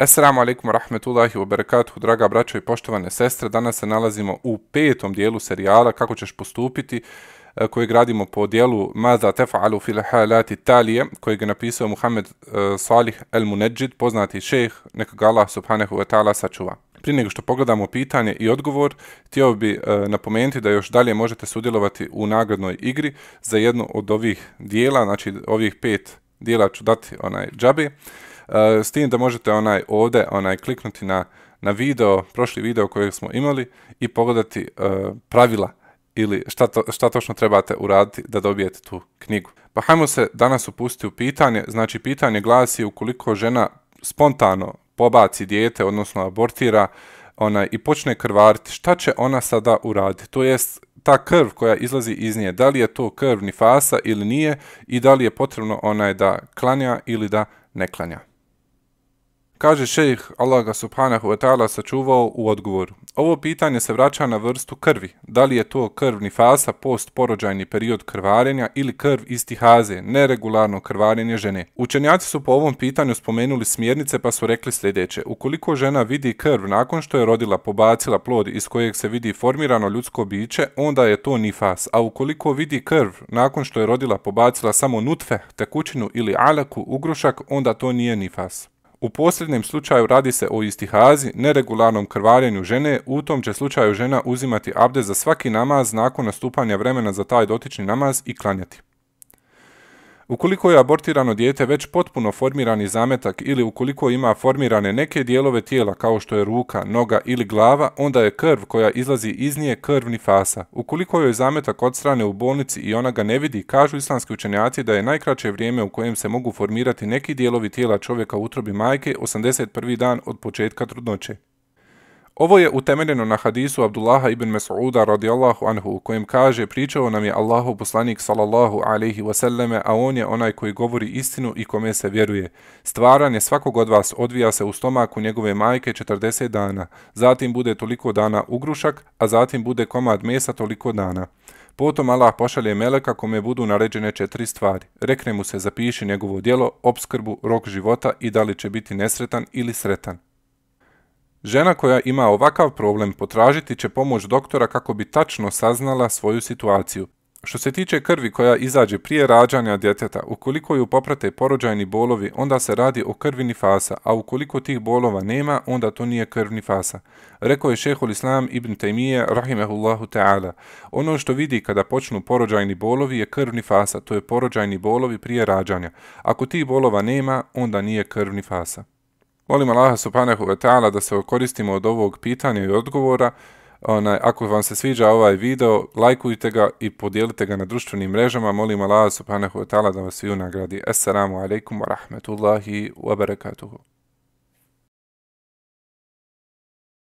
Assalamu alaikum wa rahmetullahi wa barakatuhu, draga braćo i poštovane sestre. Danas se nalazimo u 5. dijelu serijala Kako ćeš postupiti, koji gradimo po dijelu Maza tef'alu fil halati talije, kojeg je napisao Muhammed Salih el-Munedžid, poznati šejh, neka ga Allah subhanahu wa ta'ala sačuva. Prije nego što pogledamo pitanje i odgovor, htio bi napomenuti da još dalje možete sudjelovati u nagradnoj igri za jednu od ovih dijela, znači ovih 5 dijela ću dati džabe. S tim da možete ovdje kliknuti na video, prošli video kojeg smo imali i pogledati pravila ili šta točno trebate uraditi da dobijete tu knjigu. Pa hajmo se danas upustiti u pitanje. Znači pitanje glasi: ukoliko žena spontano pobaci dijete, odnosno abortira i počne krvariti, šta će ona sada uraditi? To jest ta krv koja izlazi iz nje, da li je to krv nifasa ili nije i da li je potrebno da klanja ili da ne klanja. Kaže šejh, Allah ga subhanahu wa ta'ala sačuvao, u odgovoru: ovo pitanje se vraća na vrstu krvi. Da li je to krv nifasa, postporođajni period krvarenja, ili krv istihaze, neregularno krvarenje žene? Učenjaci su po ovom pitanju spomenuli smjernice pa su rekli sljedeće: ukoliko žena vidi krv nakon što je rodila, pobacila plod iz kojeg se vidi formirano ljudsko biće, onda je to nifas, a ukoliko vidi krv nakon što je rodila, pobacila samo nutfe, tekućinu ili alaku, ugrušak, onda to nije nifas. U posljednjem slučaju radi se o istihazi, neregularnom krvarenju žene. U tom će slučaju žena uzimati abdest za svaki namaz nakon nastupanja vremena za taj dotični namaz i klanjati. Ukoliko je abortirano dijete već potpuno formirani zametak ili ukoliko ima formirane neke dijelove tijela kao što je ruka, noga ili glava, onda je krv koja izlazi iz nje krv nifasa. Ukoliko joj zametak odstrane u bolnici i ona ga ne vidi, kažu islamski učenjaci da je najkraće vrijeme u kojem se mogu formirati neki dijelovi tijela čovjeka u utrobi majke 81. dan od početka trudnoće. Ovo je utemeljeno na hadisu Abdullaha ibn Mas'uda radijallahu anhu, u kojem kaže: pričao nam je Allahov poslanik sallallahu alaihi wasallame, a on je onaj koji govori istinu i kome se vjeruje. Stvaranje svakog od vas odvija se u stomaku njegove majke 40 dana, zatim bude toliko dana ugrušak, a zatim bude komad mesa toliko dana. Potom Allah pošalje meleka kome budu naređene 4 stvari. Rekne mu se: zapiši njegovo djelo, opskrbu, rok života i da li će biti nesretan ili sretan. Žena koja ima ovakav problem potražiti će pomoć doktora kako bi tačno saznala svoju situaciju. Što se tiče krvi koja izađe prije rađanja djeteta, ukoliko ju poprate porođajni bolovi, onda se radi o krvi nifasa, a ukoliko tih bolova nema, onda to nije krv nifasa. Rekao je šejhul Islam ibn Taymije rahimehullahu ta'ala: ono što vidi kada počnu porođajni bolovi je krv nifasa, to je porođajni bolovi prije rađanja. Ako tih bolova nema, onda nije krv nifasa. Molim Allaha subhanahu wa ta'ala da se koristimo od ovog pitanja i odgovora. Ako vam se sviđa ovaj video, lajkujte ga i podijelite ga na društvenim mrežama. Molim Allaha subhanahu wa ta'ala da vas svi nagradi. Assalamu alaikum wa rahmetullahi wa barakatuhu.